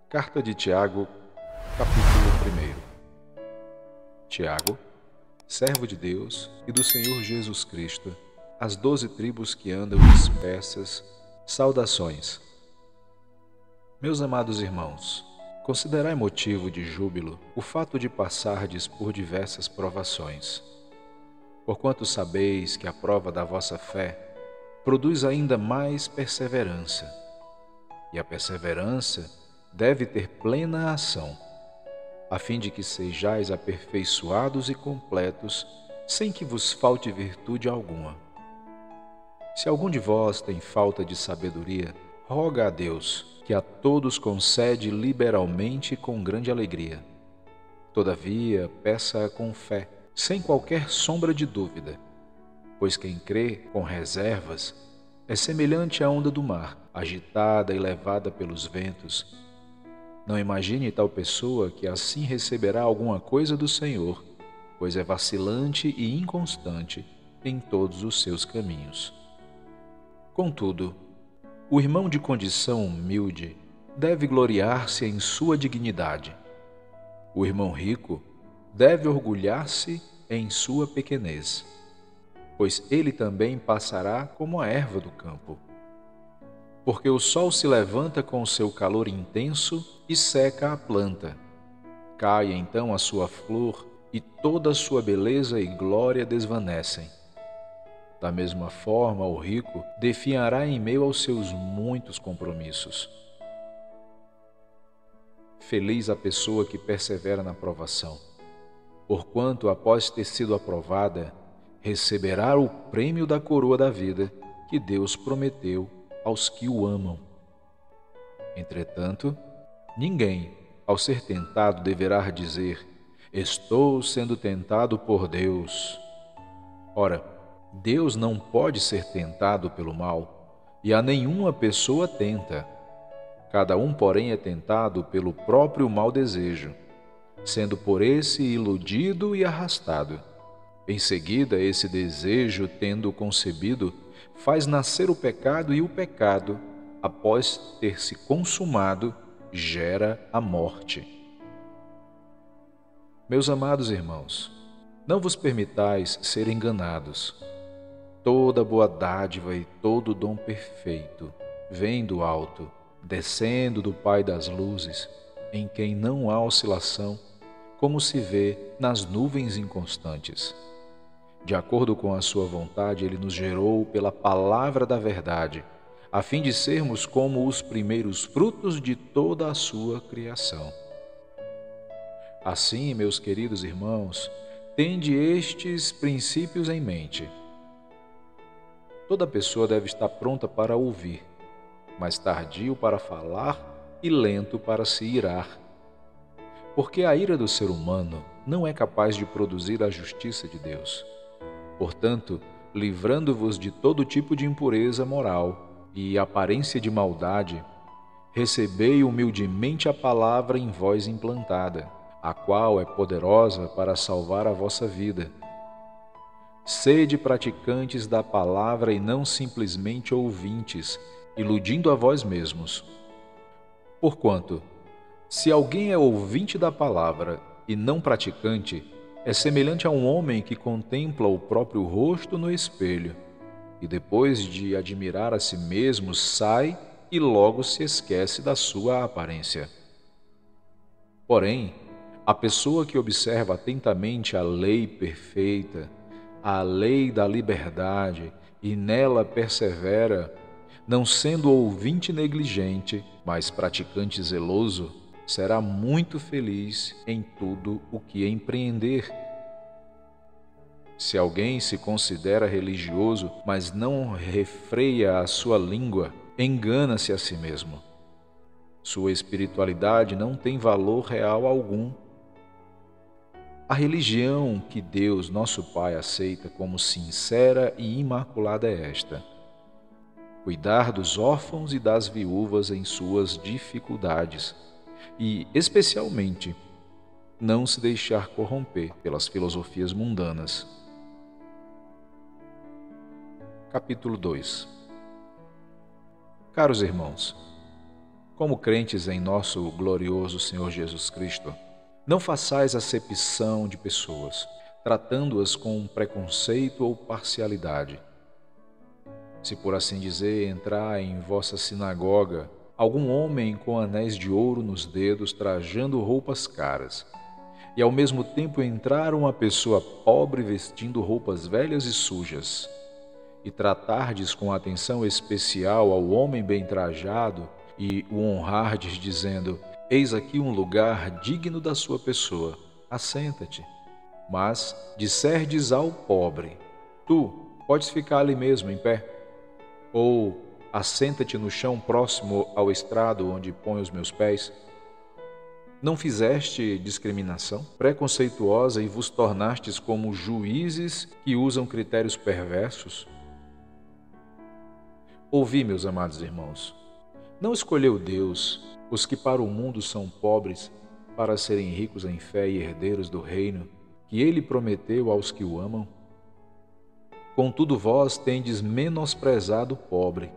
Carta de Tiago, capítulo 1. Tiago, servo de Deus e do Senhor Jesus Cristo, às 12 tribos que andam dispersas, saudações. Meus amados irmãos, considerai motivo de júbilo o fato de passardes por diversas provações, porquanto sabeis que a prova da vossa fé produz ainda mais perseverança, e a perseverança deve ter plena ação, a fim de que sejais aperfeiçoados e completos, sem que vos falte virtude alguma. Se algum de vós tem falta de sabedoria, roga a Deus, que a todos concede liberalmente e com grande alegria. Todavia, peça com fé, sem qualquer sombra de dúvida, pois quem crê com reservas é semelhante à onda do mar, agitada e levada pelos ventos. Não imagine tal pessoa que assim receberá alguma coisa do Senhor, pois é vacilante e inconstante em todos os seus caminhos. Contudo, o irmão de condição humilde deve gloriar-se em sua dignidade. O irmão rico deve orgulhar-se em sua pequenez, pois ele também passará como a erva do campo. Porque o sol se levanta com seu calor intenso e seca a planta. Cai então a sua flor e toda a sua beleza e glória desvanecem. Da mesma forma, o rico definhará em meio aos seus muitos compromissos. Feliz a pessoa que persevera na provação, porquanto, após ter sido aprovada, receberá o prêmio da coroa da vida que Deus prometeu aos que o amam. Entretanto, ninguém, ao ser tentado, deverá dizer: estou sendo tentado por Deus. Ora, Deus não pode ser tentado pelo mal, e a nenhuma pessoa tenta. Cada um, porém, é tentado pelo próprio mau desejo, sendo por esse iludido e arrastado. Em seguida, esse desejo, tendo concebido, faz nascer o pecado, e o pecado, após ter se consumado, gera a morte. Meus amados irmãos, não vos permitais ser enganados. Toda boa dádiva e todo dom perfeito vem do alto, descendo do Pai das luzes, em quem não há oscilação, como se vê nas nuvens inconstantes. De acordo com a sua vontade, Ele nos gerou pela palavra da verdade, a fim de sermos como os primeiros frutos de toda a sua criação. Assim, meus queridos irmãos, tende estes princípios em mente. Toda pessoa deve estar pronta para ouvir, mas tardio para falar e lento para se irar. Porque a ira do ser humano não é capaz de produzir a justiça de Deus. Portanto, livrando-vos de todo tipo de impureza moral e aparência de maldade, recebei humildemente a palavra em vós implantada, a qual é poderosa para salvar a vossa vida. Sede praticantes da palavra e não simplesmente ouvintes, iludindo a vós mesmos. Porquanto, se alguém é ouvinte da palavra e não praticante, é semelhante a um homem que contempla o próprio rosto no espelho e, depois de admirar a si mesmo, sai e logo se esquece da sua aparência. Porém, a pessoa que observa atentamente a lei perfeita, a lei da liberdade, e nela persevera, não sendo ouvinte negligente, mas praticante zeloso, será muito feliz em tudo o que empreender. Se alguém se considera religioso, mas não refreia a sua língua, engana-se a si mesmo. Sua espiritualidade não tem valor real algum. A religião que Deus, nosso Pai, aceita como sincera e imaculada é esta: cuidar dos órfãos e das viúvas em suas dificuldades e, especialmente, não se deixar corromper pelas filosofias mundanas. Capítulo 2. Caros irmãos, como crentes em nosso glorioso Senhor Jesus Cristo, não façais acepção de pessoas, tratando-as com preconceito ou parcialidade. Se, por assim dizer, entrar em vossa sinagoga algum homem com anéis de ouro nos dedos, trajando roupas caras, e ao mesmo tempo entrar uma pessoa pobre vestindo roupas velhas e sujas, e tratardes com atenção especial ao homem bem trajado e o honrardes dizendo: eis aqui um lugar digno da sua pessoa, assenta-te. Mas disserdes ao pobre: tu podes ficar ali mesmo em pé, ou assenta-te no chão próximo ao estrado onde ponho os meus pés. Não fizeste discriminação preconceituosa e vos tornastes como juízes que usam critérios perversos? Ouvi, meus amados irmãos, não escolheu Deus os que para o mundo são pobres para serem ricos em fé e herdeiros do reino que ele prometeu aos que o amam? Contudo, vós tendes menosprezado o pobre.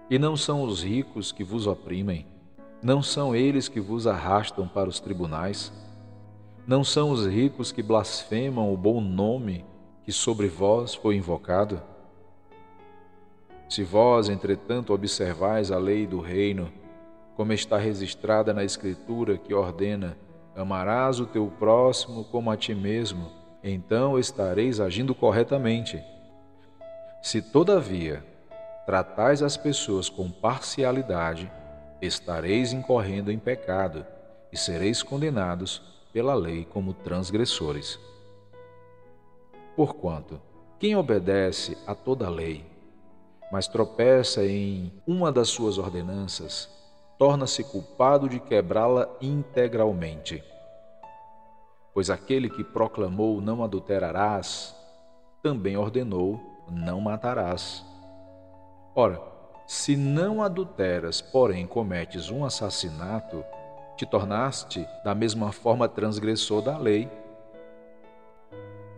E não são os ricos que vos oprimem, não são eles que vos arrastam para os tribunais, não são os ricos que blasfemam o bom nome que sobre vós foi invocado? Se vós, entretanto, observais a lei do reino, como está registrada na Escritura que ordena: amarás o teu próximo como a ti mesmo, então estareis agindo corretamente. Se, todavia, tratais as pessoas com parcialidade, estareis incorrendo em pecado e sereis condenados pela lei como transgressores. Porquanto, quem obedece a toda a lei, mas tropeça em uma das suas ordenanças, torna-se culpado de quebrá-la integralmente. Pois aquele que proclamou não adulterarás, também ordenou não matarás. Ora, se não adulteras, porém cometes um assassinato, te tornaste da mesma forma transgressor da lei.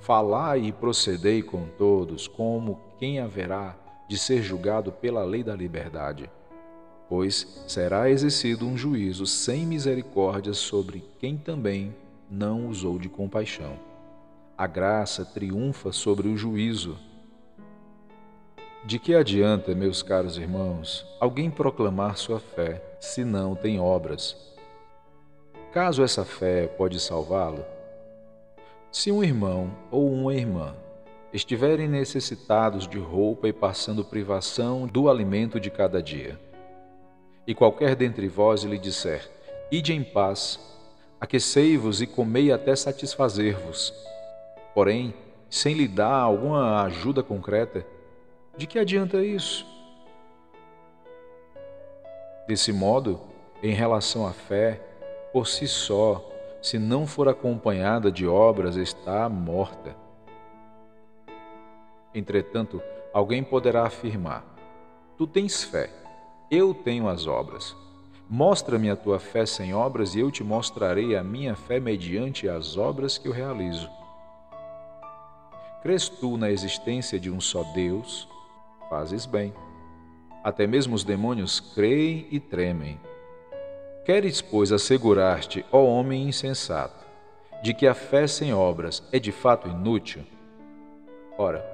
Falai e procedei com todos como quem haverá de ser julgado pela lei da liberdade, pois será exercido um juízo sem misericórdia sobre quem também não usou de compaixão. A graça triunfa sobre o juízo. De que adianta, meus caros irmãos, alguém proclamar sua fé se não tem obras? Caso essa fé pode salvá-lo? Se um irmão ou uma irmã estiverem necessitados de roupa e passando privação do alimento de cada dia, e qualquer dentre vós lhe disser: ide em paz, aquecei-vos e comei até satisfazer-vos, porém, sem lhe dar alguma ajuda concreta, de que adianta isso? Desse modo, em relação à fé, por si só, se não for acompanhada de obras, está morta. Entretanto, alguém poderá afirmar: tu tens fé, eu tenho as obras. Mostra-me a tua fé sem obras e eu te mostrarei a minha fé mediante as obras que eu realizo. Crês tu na existência de um só Deus? Fazes bem. Até mesmo os demônios creem e tremem. Queres, pois, assegurar-te, ó homem insensato, de que a fé sem obras é de fato inútil? Ora,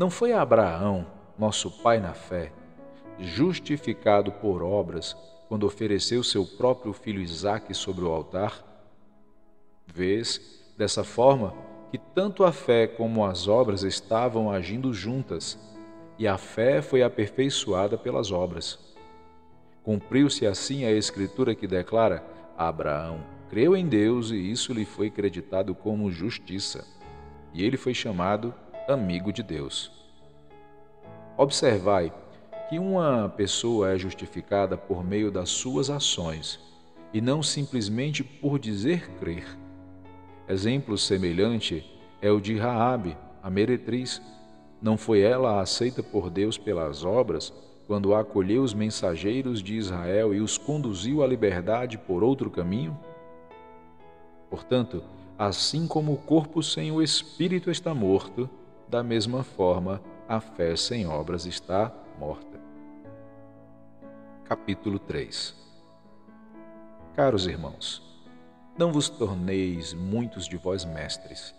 não foi Abraão, nosso pai na fé, justificado por obras, quando ofereceu seu próprio filho Isaque sobre o altar? Vês, dessa forma, que tanto a fé como as obras estavam agindo juntas, e a fé foi aperfeiçoada pelas obras. Cumpriu-se assim a Escritura que declara: Abraão creu em Deus e isso lhe foi creditado como justiça, e ele foi chamado amigo de Deus. Observai que uma pessoa é justificada por meio das suas ações e não simplesmente por dizer crer. Exemplo semelhante é o de Raabe, a meretriz. Não foi ela aceita por Deus pelas obras, quando acolheu os mensageiros de Israel e os conduziu à liberdade por outro caminho? Portanto, assim como o corpo sem o espírito está morto, da mesma forma a fé sem obras está morta. Capítulo 3. Caros irmãos, não vos torneis muitos de vós mestres,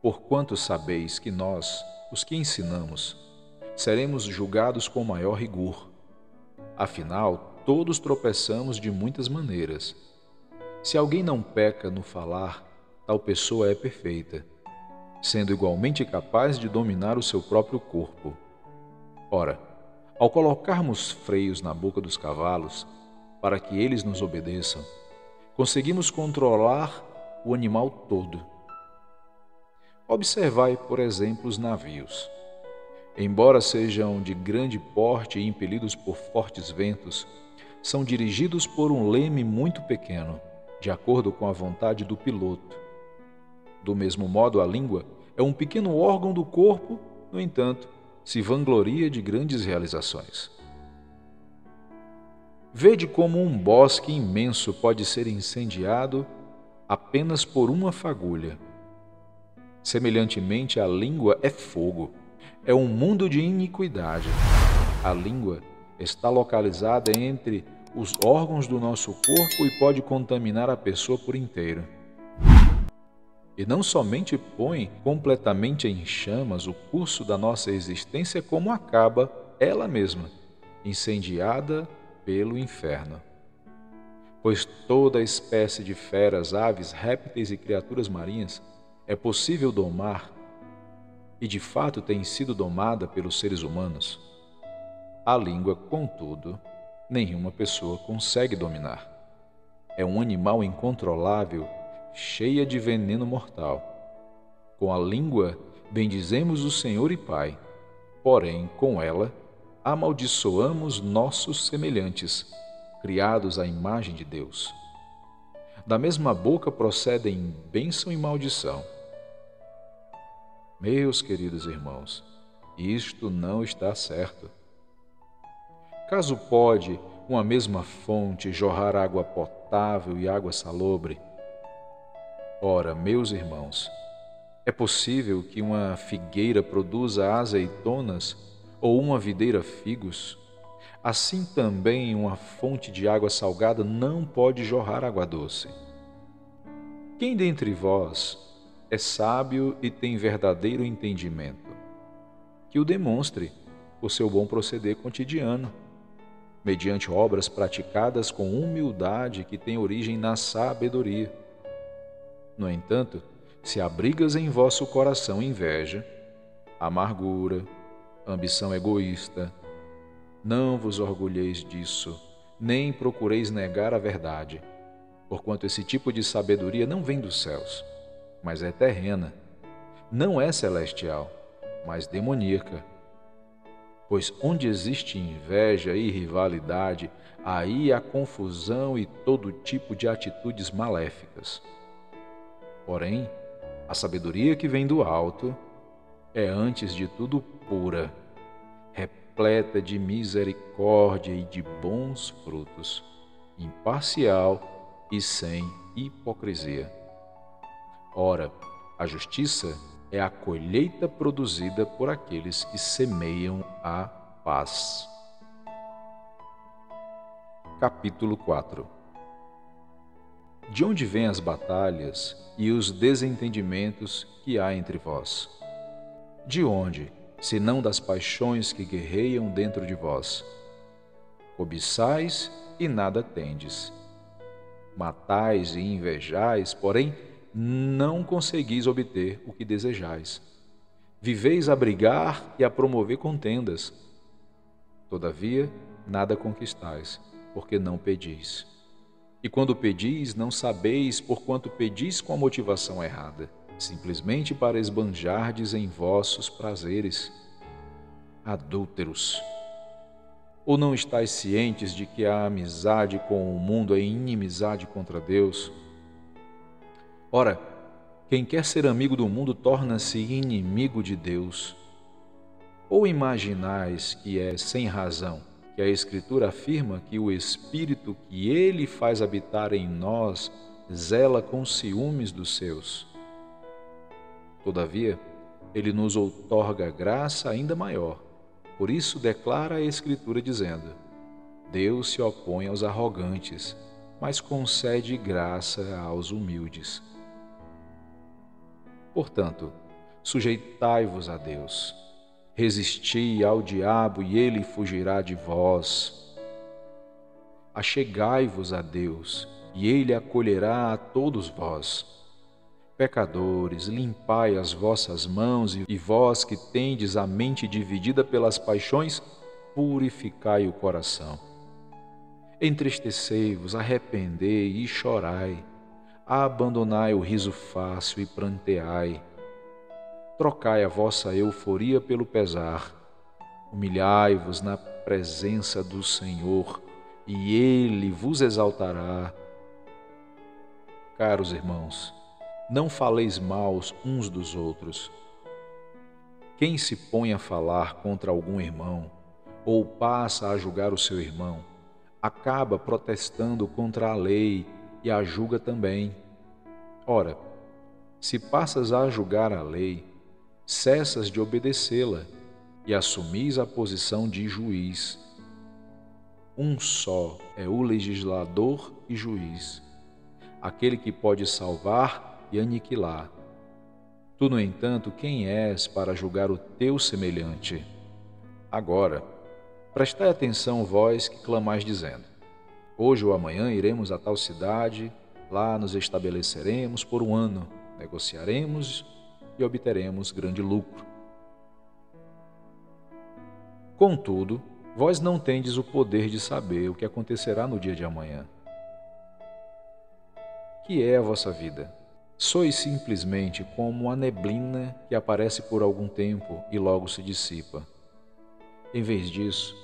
porquanto sabeis que nós, os que ensinamos, seremos julgados com maior rigor. Afinal, todos tropeçamos de muitas maneiras. Se alguém não peca no falar, tal pessoa é perfeita, sendo igualmente capaz de dominar o seu próprio corpo. Ora, ao colocarmos freios na boca dos cavalos, para que eles nos obedeçam, conseguimos controlar o animal todo. Observai, por exemplo, os navios. Embora sejam de grande porte e impelidos por fortes ventos, são dirigidos por um leme muito pequeno, de acordo com a vontade do piloto. Do mesmo modo, a língua é um pequeno órgão do corpo, no entanto, se vangloria de grandes realizações. Vede como um bosque imenso pode ser incendiado apenas por uma fagulha. Semelhantemente, a língua é fogo, é um mundo de iniquidade. A língua está localizada entre os órgãos do nosso corpo e pode contaminar a pessoa por inteiro. E não somente põe completamente em chamas o curso da nossa existência, como acaba ela mesma, incendiada pelo inferno. Pois toda espécie de feras, aves, répteis e criaturas marinhas é possível domar, e de fato tem sido domada pelos seres humanos. A língua, contudo, nenhuma pessoa consegue dominar. É um animal incontrolável, cheia de veneno mortal. Com a língua bendizemos o Senhor e Pai, porém, com ela, amaldiçoamos nossos semelhantes, criados à imagem de Deus. Da mesma boca procedem bênção e maldição. Meus queridos irmãos, isto não está certo. Caso pode uma mesma fonte jorrar água potável e água salobre? Ora, meus irmãos, é possível que uma figueira produza azeitonas ou uma videira figos? Assim também uma fonte de água salgada não pode jorrar água doce. Quem dentre vós é sábio e tem verdadeiro entendimento? Que o demonstre por seu bom proceder cotidiano, mediante obras praticadas com humildade que tem origem na sabedoria. No entanto, se abrigas em vosso coração inveja, amargura, ambição egoísta, não vos orgulheis disso, nem procureis negar a verdade, porquanto esse tipo de sabedoria não vem dos céus, mas é terrena, não é celestial, mas demoníaca. Pois onde existe inveja e rivalidade, aí há confusão e todo tipo de atitudes maléficas. Porém, a sabedoria que vem do alto é antes de tudo pura, repleta de misericórdia e de bons frutos, imparcial e sem hipocrisia. Ora, a justiça é a colheita produzida por aqueles que semeiam a paz. Capítulo 4. De onde vêm as batalhas e os desentendimentos que há entre vós? De onde, senão das paixões que guerreiam dentro de vós? Cobiçais e nada tendes. Matais e invejais, porém, não conseguis obter o que desejais. Viveis a brigar e a promover contendas. Todavia, nada conquistais, porque não pedis. E quando pedis, não sabeis porquanto pedis com a motivação errada, simplesmente para esbanjardes em vossos prazeres. Adúlteros! Ou não estáis cientes de que a amizade com o mundo é inimizade contra Deus? Ora, quem quer ser amigo do mundo torna-se inimigo de Deus. Ou imaginais que é sem razão que a Escritura afirma que o Espírito que Ele faz habitar em nós zela com ciúmes dos seus? Todavia, Ele nos outorga graça ainda maior. Por isso declara a Escritura dizendo: Deus se opõe aos arrogantes, mas concede graça aos humildes. Portanto, sujeitai-vos a Deus. Resisti ao diabo e ele fugirá de vós. Achegai-vos a Deus e ele acolherá a todos vós. Pecadores, limpai as vossas mãos e vós que tendes a mente dividida pelas paixões, purificai o coração. Entristecei-vos, arrependei e chorai. Abandonai o riso fácil e pranteai. Trocai a vossa euforia pelo pesar. Humilhai-vos na presença do Senhor, e Ele vos exaltará. Caros irmãos, não faleis mal uns dos outros. Quem se põe a falar contra algum irmão, ou passa a julgar o seu irmão, acaba protestando contra a lei e a julga também. Ora, se passas a julgar a lei, cessas de obedecê-la e assumis a posição de juiz. Um só é o legislador e juiz, aquele que pode salvar e aniquilar. Tu, no entanto, quem és para julgar o teu semelhante? Agora, prestai atenção, vós que clamais dizendo: hoje ou amanhã iremos a tal cidade, lá nos estabeleceremos por um ano, negociaremos e obteremos grande lucro. Contudo, vós não tendes o poder de saber o que acontecerá no dia de amanhã. Que é a vossa vida? Sois simplesmente como a neblina que aparece por algum tempo e logo se dissipa. Em vez disso,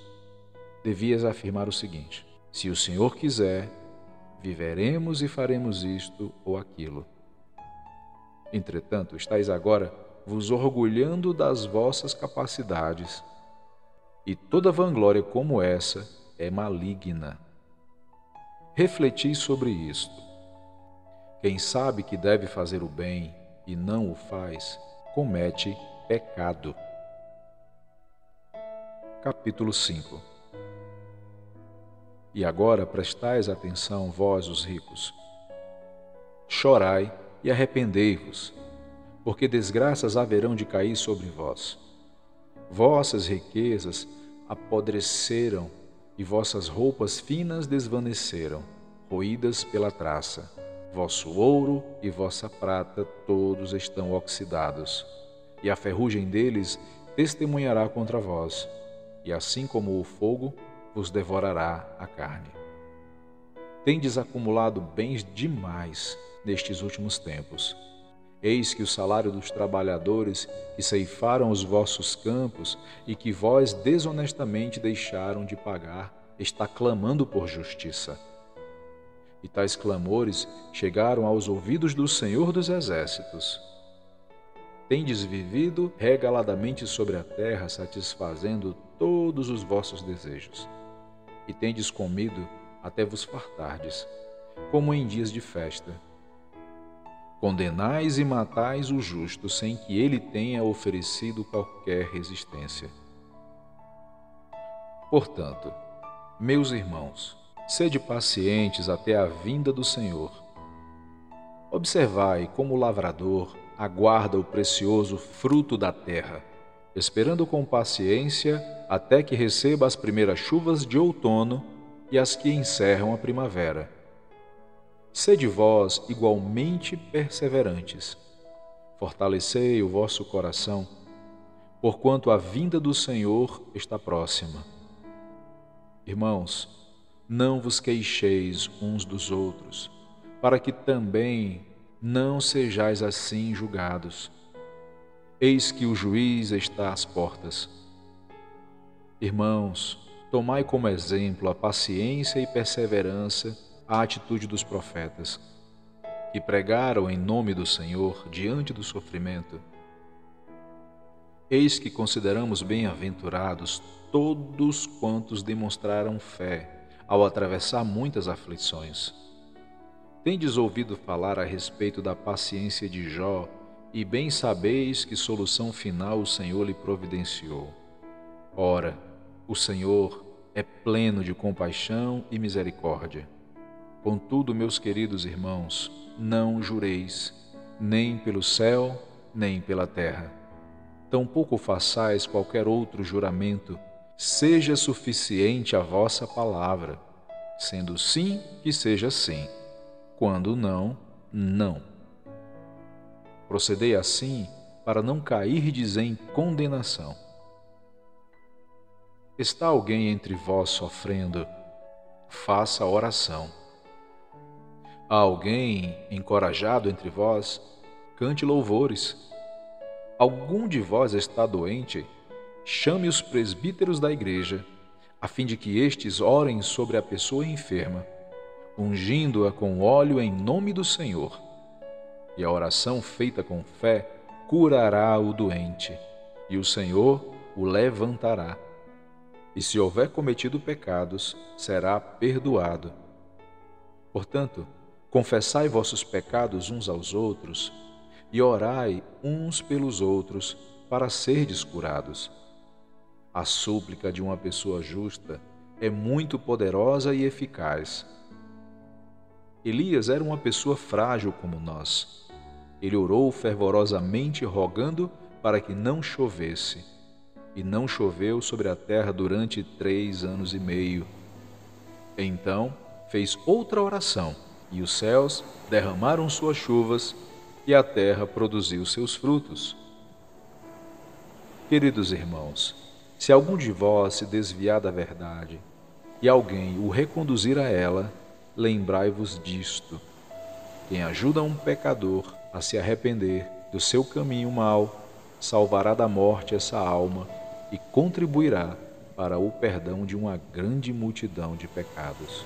devias afirmar o seguinte: se o Senhor quiser, viveremos e faremos isto ou aquilo. Entretanto, estáis agora vos orgulhando das vossas capacidades, e toda vanglória como essa é maligna. Refleti sobre isto. Quem sabe que deve fazer o bem e não o faz, comete pecado. Capítulo 5. E agora prestais atenção, vós os ricos. Chorai e arrependei-vos, porque desgraças haverão de cair sobre vós. Vossas riquezas apodreceram e vossas roupas finas desvaneceram, roídas pela traça. Vosso ouro e vossa prata todos estão oxidados, e a ferrugem deles testemunhará contra vós, e assim como o fogo vos devorará a carne. Tendes acumulado bens demais nestes últimos tempos. Eis que o salário dos trabalhadores que ceifaram os vossos campos e que vós desonestamente deixaram de pagar está clamando por justiça. E tais clamores chegaram aos ouvidos do Senhor dos Exércitos. Tendes vivido regaladamente sobre a terra, satisfazendo todos os vossos desejos. E tendes comido até vos fartardes, como em dias de festa. Condenais e matais o justo, sem que ele tenha oferecido qualquer resistência. Portanto, meus irmãos, sede pacientes até a vinda do Senhor. Observai como o lavrador aguarda o precioso fruto da terra, esperando com paciência até que receba as primeiras chuvas de outono e as que encerram a primavera. Sede vós igualmente perseverantes. Fortalecei o vosso coração, porquanto a vinda do Senhor está próxima. Irmãos, não vos queixeis uns dos outros, para que também não sejais assim julgados. Eis que o juiz está às portas. Irmãos, tomai como exemplo a paciência e perseverança, a atitude dos profetas, que pregaram em nome do Senhor diante do sofrimento. Eis que consideramos bem-aventurados todos quantos demonstraram fé ao atravessar muitas aflições. Tendes ouvido falar a respeito da paciência de Jó, e bem sabeis que solução final o Senhor lhe providenciou. Ora, o Senhor é pleno de compaixão e misericórdia. Contudo, meus queridos irmãos, não jureis, nem pelo céu, nem pela terra. Tampouco façais qualquer outro juramento, seja suficiente a vossa palavra, sendo sim, que seja sim, quando não, não. Procedei assim para não cairdes em condenação. Está alguém entre vós sofrendo? Faça oração. Há alguém encorajado entre vós? Cante louvores. Algum de vós está doente? Chame os presbíteros da igreja, a fim de que estes orem sobre a pessoa enferma, ungindo-a com óleo em nome do Senhor. E a oração feita com fé curará o doente, e o Senhor o levantará. E se houver cometido pecados, será perdoado. Portanto, confessai vossos pecados uns aos outros e orai uns pelos outros para serdes curados. A súplica de uma pessoa justa é muito poderosa e eficaz. Elias era uma pessoa frágil como nós. Ele orou fervorosamente rogando para que não chovesse. E não choveu sobre a terra durante 3 anos e meio. Então fez outra oração, e os céus derramaram suas chuvas, e a terra produziu seus frutos. Queridos irmãos, se algum de vós se desviar da verdade, e alguém o reconduzir a ela, lembrai-vos disto. Quem ajuda um pecador a se arrepender do seu caminho mau, salvará da morte essa alma e contribuirá para o perdão de uma grande multidão de pecados.